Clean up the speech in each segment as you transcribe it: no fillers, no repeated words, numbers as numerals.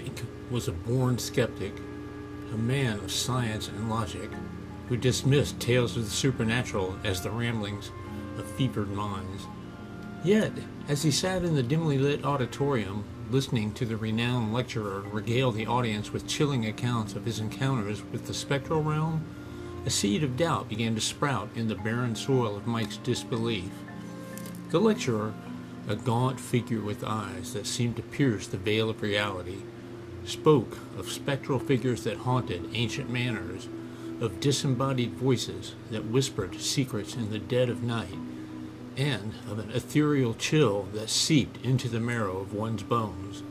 Mike was a born skeptic, a man of science and logic, who dismissed tales of the supernatural as the ramblings of fevered minds. Yet, as he sat in the dimly lit auditorium, listening to the renowned lecturer regale the audience with chilling accounts of his encounters with the spectral realm, a seed of doubt began to sprout in the barren soil of Mike's disbelief. The lecturer, a gaunt figure with eyes that seemed to pierce the veil of reality, spoke of spectral figures that haunted ancient manors, of disembodied voices that whispered secrets in the dead of night, and of an ethereal chill that seeped into the marrow of one's bones.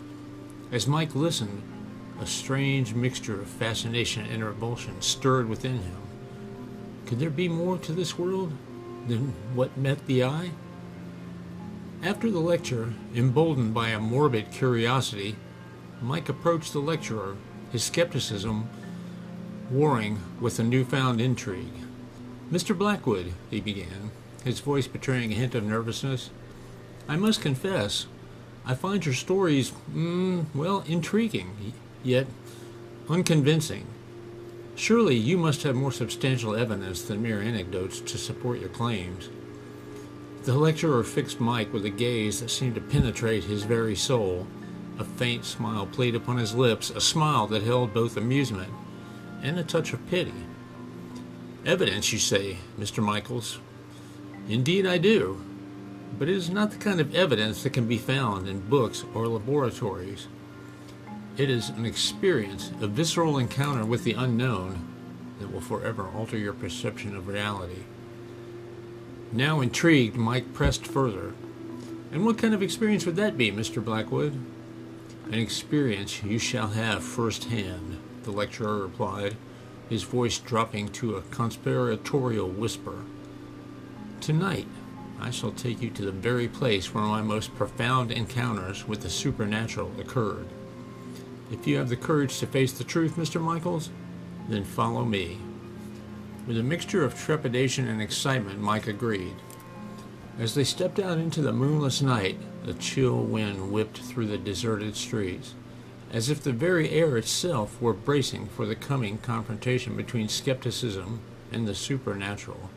As Mike listened, a strange mixture of fascination and revulsion stirred within him. Could there be more to this world than what met the eye? After the lecture, emboldened by a morbid curiosity, Mike approached the lecturer, his skepticism warring with a newfound intrigue. "Mr. Blackwood," he began, his voice betraying a hint of nervousness, "I must confess, I find your stories, intriguing, yet unconvincing. Surely you must have more substantial evidence than mere anecdotes to support your claims." The lecturer fixed Mike with a gaze that seemed to penetrate his very soul. A faint smile played upon his lips, a smile that held both amusement and a touch of pity. "Evidence, you say, Mr. Michaels?" "Indeed I do, but it is not the kind of evidence that can be found in books or laboratories. It is an experience, a visceral encounter with the unknown that will forever alter your perception of reality." Now intrigued, Mike pressed further. "And what kind of experience would that be, Mr. Blackwood?" "An experience you shall have firsthand," the lecturer replied, his voice dropping to a conspiratorial whisper. "Tonight, I shall take you to the very place where my most profound encounters with the supernatural occurred. If you have the courage to face the truth, Mr. Michaels, then follow me." With a mixture of trepidation and excitement, Mike agreed. As they stepped out into the moonless night, a chill wind whipped through the deserted streets, as if the very air itself were bracing for the coming confrontation between skepticism and the supernatural.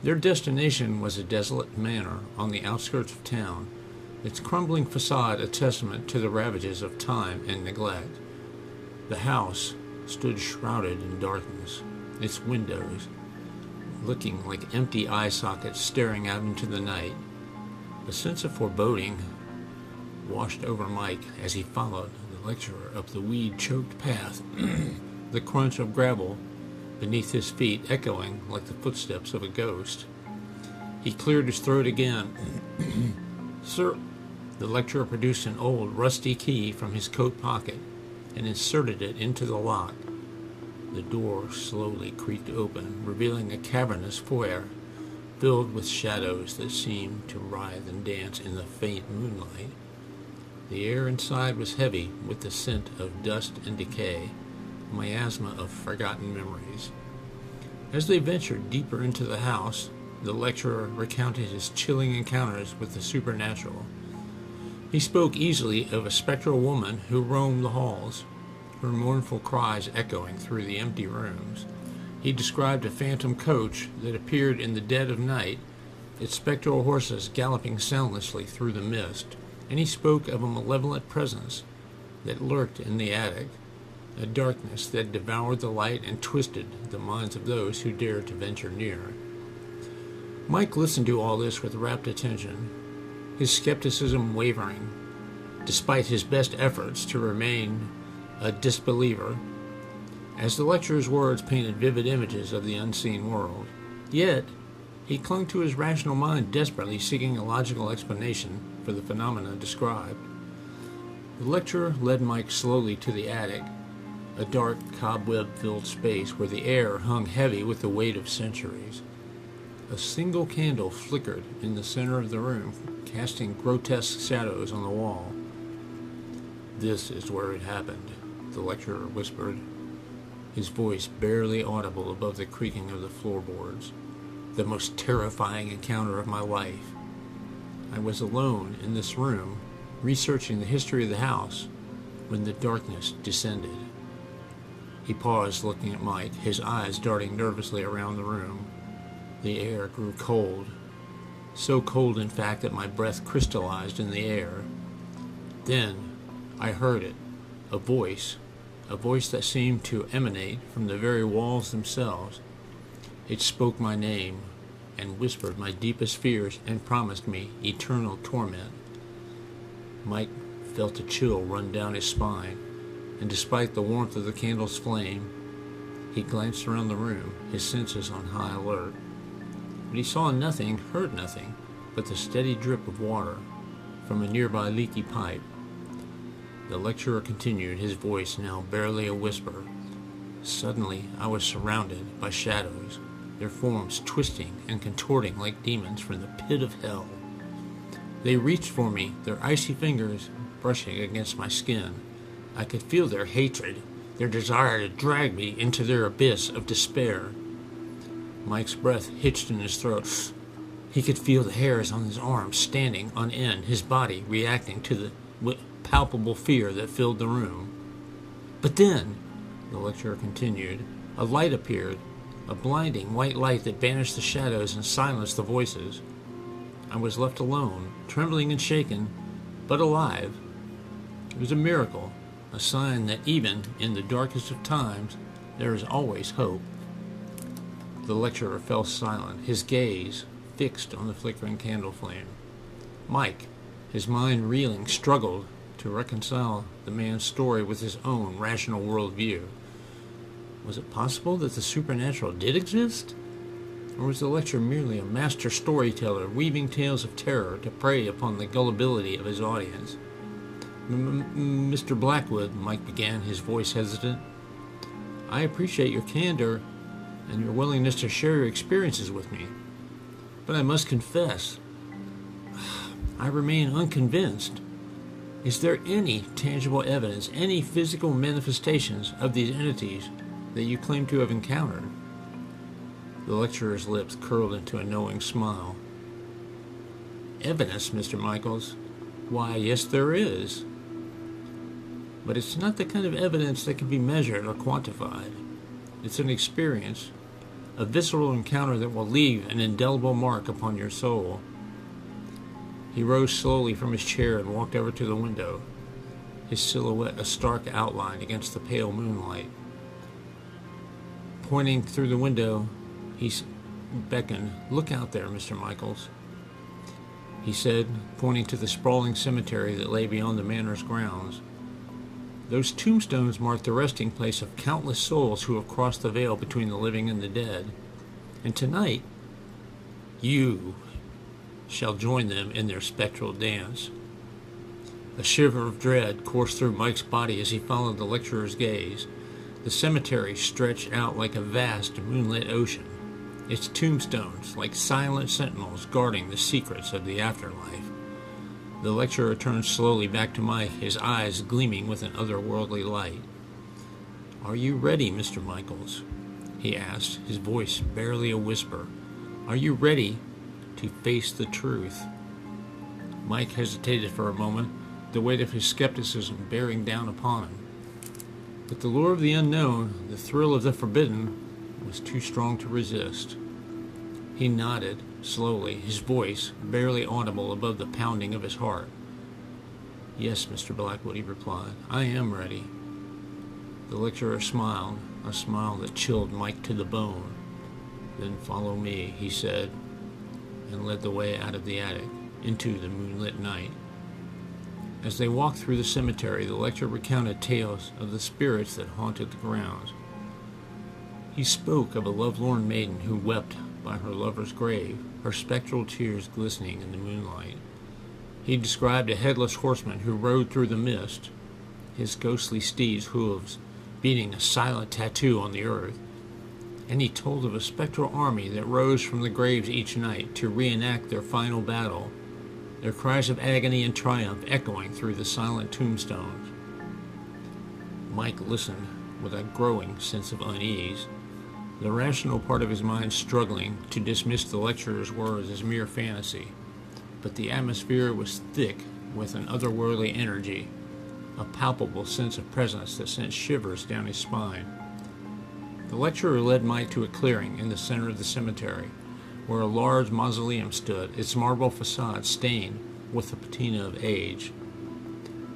Their destination was a desolate manor on the outskirts of town, its crumbling facade a testament to the ravages of time and neglect. The house stood shrouded in darkness, its windows looking like empty eye sockets staring out into the night. A sense of foreboding washed over Mike as he followed the lecturer up the weed-choked path, the crunch of gravel beneath his feet echoing like the footsteps of a ghost. He cleared his throat again. "Sir," the lecturer produced an old, rusty key from his coat pocket and inserted it into the lock. The door slowly creaked open, revealing a cavernous foyer filled with shadows that seemed to writhe and dance in the faint moonlight. The air inside was heavy with the scent of dust and decay, a miasma of forgotten memories. As they ventured deeper into the house, the lecturer recounted his chilling encounters with the supernatural. He spoke easily of a spectral woman who roamed the halls, her mournful cries echoing through the empty rooms. He described a phantom coach that appeared in the dead of night, its spectral horses galloping soundlessly through the mist, and he spoke of a malevolent presence that lurked in the attic, a darkness that devoured the light and twisted the minds of those who dared to venture near. Mike listened to all this with rapt attention, his skepticism wavering, despite his best efforts to remain a disbeliever, as the lecturer's words painted vivid images of the unseen world. Yet, he clung to his rational mind, desperately seeking a logical explanation for the phenomena described. The lecturer led Mike slowly to the attic, a dark, cobweb-filled space where the air hung heavy with the weight of centuries. A single candle flickered in the center of the room, casting grotesque shadows on the wall. "This is where it happened," the lecturer whispered, his voice barely audible above the creaking of the floorboards. "The most terrifying encounter of my life. I was alone in this room, researching the history of the house, when the darkness descended. He paused, looking at Mike, his eyes darting nervously around the room. The air grew cold, so cold in fact that my breath crystallized in the air. Then I heard it, a voice that seemed to emanate from the very walls themselves. It spoke my name and whispered my deepest fears and promised me eternal torment. Mike felt a chill run down his spine, and despite the warmth of the candle's flame, he glanced around the room, his senses on high alert. But he saw nothing, heard nothing, but the steady drip of water from a nearby leaky pipe. The lecturer continued, his voice now barely a whisper. Suddenly, I was surrounded by shadows, their forms twisting and contorting like demons from the pit of hell. They reached for me, their icy fingers brushing against my skin. I could feel their hatred, their desire to drag me into their abyss of despair. Mike's breath hitched in his throat. He could feel the hairs on his arms standing on end, his body reacting to the palpable fear that filled the room. But then, the lecturer continued, a light appeared, a blinding white light that banished the shadows and silenced the voices. I was left alone, trembling and shaken, but alive. It was a miracle, a sign that even in the darkest of times, there is always hope. The lecturer fell silent, his gaze fixed on the flickering candle flame. Mike, his mind reeling, struggled to reconcile the man's story with his own rational worldview. Was it possible that the supernatural did exist? Or was the lecturer merely a master storyteller weaving tales of terror to prey upon the gullibility of his audience? Mr. Blackwood, Mike began, his voice hesitant, I appreciate your candor and your willingness to share your experiences with me. But I must confess, I remain unconvinced. Is there any tangible evidence, any physical manifestations of these entities that you claim to have encountered? The lecturer's lips curled into a knowing smile. Evidence, Mr. Michaels? Why, yes, there is. But it's not the kind of evidence that can be measured or quantified. It's an experience, a visceral encounter that will leave an indelible mark upon your soul. He rose slowly from his chair and walked over to the window, his silhouette a stark outline against the pale moonlight. Pointing through the window, he beckoned, "Look out there, Mr. Michaels," he said, pointing to the sprawling cemetery that lay beyond the manor's grounds. Those tombstones mark the resting place of countless souls who have crossed the veil between the living and the dead. And tonight, you shall join them in their spectral dance. A shiver of dread coursed through Mike's body as he followed the lecturer's gaze. The cemetery stretched out like a vast moonlit ocean, its tombstones like silent sentinels guarding the secrets of the afterlife. The lecturer turned slowly back to Mike, his eyes gleaming with an otherworldly light. "Are you ready, Mr. Michaels?" he asked, his voice barely a whisper. "Are you ready to face the truth?" Mike hesitated for a moment, the weight of his skepticism bearing down upon him. But the lure of the unknown, the thrill of the forbidden, was too strong to resist. He nodded slowly, his voice barely audible above the pounding of his heart. "Yes, Mr. Blackwood," he replied, "I am ready." The lecturer smiled, a smile that chilled Mike to the bone. "Then follow me," he said, and led the way out of the attic into the moonlit night. As they walked through the cemetery, the lecturer recounted tales of the spirits that haunted the grounds. He spoke of a lovelorn maiden who wept by her lover's grave, her spectral tears glistening in the moonlight. He described a headless horseman who rode through the mist, his ghostly steed's hooves beating a silent tattoo on the earth. And he told of a spectral army that rose from the graves each night to reenact their final battle, their cries of agony and triumph echoing through the silent tombstones. Mike listened with a growing sense of unease, the rational part of his mind struggling to dismiss the lecturer's words as mere fantasy. But the atmosphere was thick with an otherworldly energy. a palpable sense of presence that sent shivers down his spine. The lecturer led Mike to a clearing in the center of the cemetery, where a large mausoleum stood, its marble facade stained with the patina of age.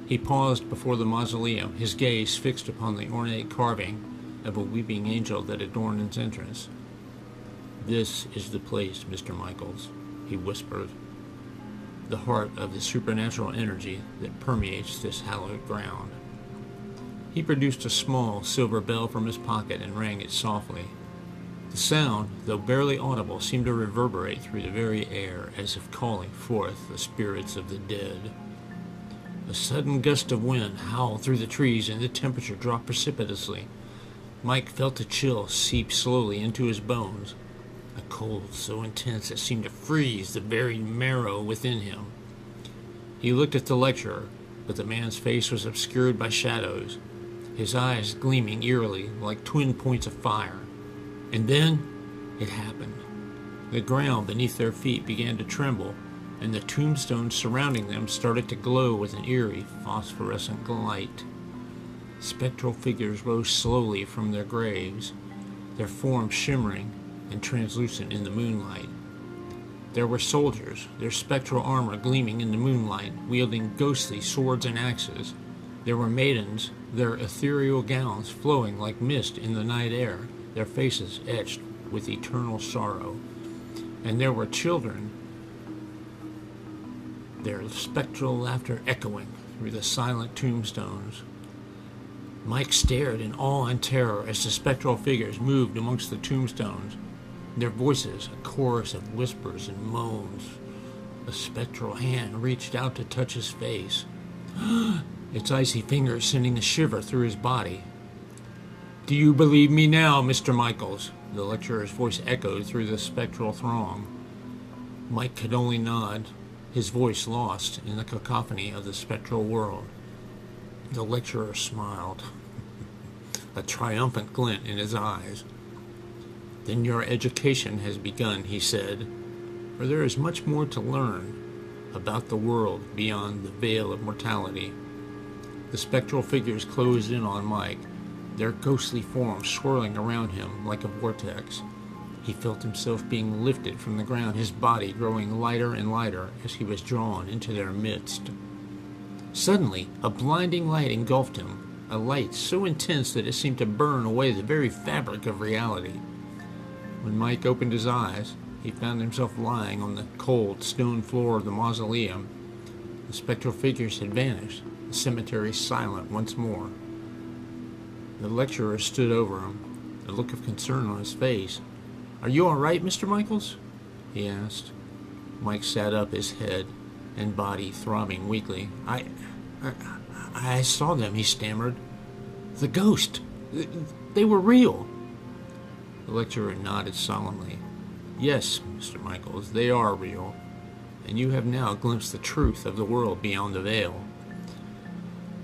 He paused before the mausoleum, his gaze fixed upon the ornate carving of a weeping angel that adorned its entrance. "This is the place, Mr. Michaels," he whispered, "the heart of the supernatural energy that permeates this hallowed ground." He produced a small silver bell from his pocket and rang it softly. The sound, though barely audible, seemed to reverberate through the very air, as if calling forth the spirits of the dead. A sudden gust of wind howled through the trees, and the temperature dropped precipitously. Mike felt a chill seep slowly into his bones, a cold so intense it seemed to freeze the very marrow within him. He looked at the lecturer, but the man's face was obscured by shadows, his eyes gleaming eerily like twin points of fire. And then it happened. The ground beneath their feet began to tremble, and the tombstones surrounding them started to glow with an eerie phosphorescent light. Spectral figures rose slowly from their graves, their forms shimmering and translucent in the moonlight. There were soldiers, their spectral armor gleaming in the moonlight, wielding ghostly swords and axes. There were maidens, their ethereal gowns flowing like mist in the night air, their faces etched with eternal sorrow. And there were children, their spectral laughter echoing through the silent tombstones. Mike stared in awe and terror as the spectral figures moved amongst the tombstones, their voices a chorus of whispers and moans. A spectral hand reached out to touch his face, its icy fingers sending a shiver through his body. "Do you believe me now, Mr. Michaels?" The lecturer's voice echoed through the spectral throng. Mike could only nod, his voice lost in the cacophony of the spectral world. The lecturer smiled, a triumphant glint in his eyes. "Then your education has begun," he said, "for there is much more to learn about the world beyond the veil of mortality." The spectral figures closed in on Mike, their ghostly forms swirling around him like a vortex. He felt himself being lifted from the ground, his body growing lighter and lighter as he was drawn into their midst. Suddenly, a blinding light engulfed him, a light so intense that it seemed to burn away the very fabric of reality. When Mike opened his eyes, he found himself lying on the cold stone floor of the mausoleum. The spectral figures had vanished, the cemetery silent once more. The lecturer stood over him, a look of concern on his face. "Are you all right, Mr. Michaels?" he asked. Mike sat up, his head and body throbbing weakly. I saw them," he stammered. "The ghost! They were real!" The lecturer nodded solemnly. "Yes, Mr. Michaels, they are real, and you have now glimpsed the truth of the world beyond the veil."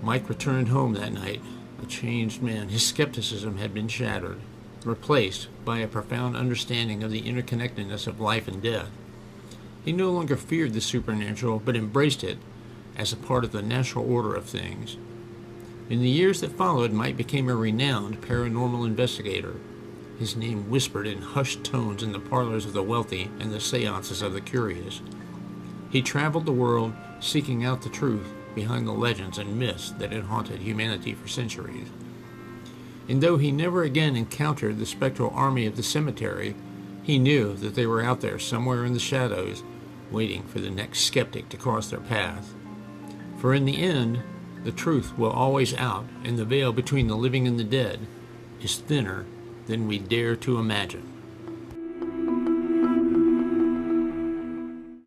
Mike returned home that night, a changed man. His skepticism had been shattered, replaced by a profound understanding of the interconnectedness of life and death. He no longer feared the supernatural, but embraced it as a part of the natural order of things. In the years that followed, Mike became a renowned paranormal investigator, his name whispered in hushed tones in the parlors of the wealthy and the seances of the curious. He traveled the world seeking out the truth behind the legends and myths that had haunted humanity for centuries. And though he never again encountered the spectral army of the cemetery, he knew that they were out there somewhere in the shadows, waiting for the next skeptic to cross their path. For in the end, the truth will always out, and the veil between the living and the dead is thinner than we dare to imagine.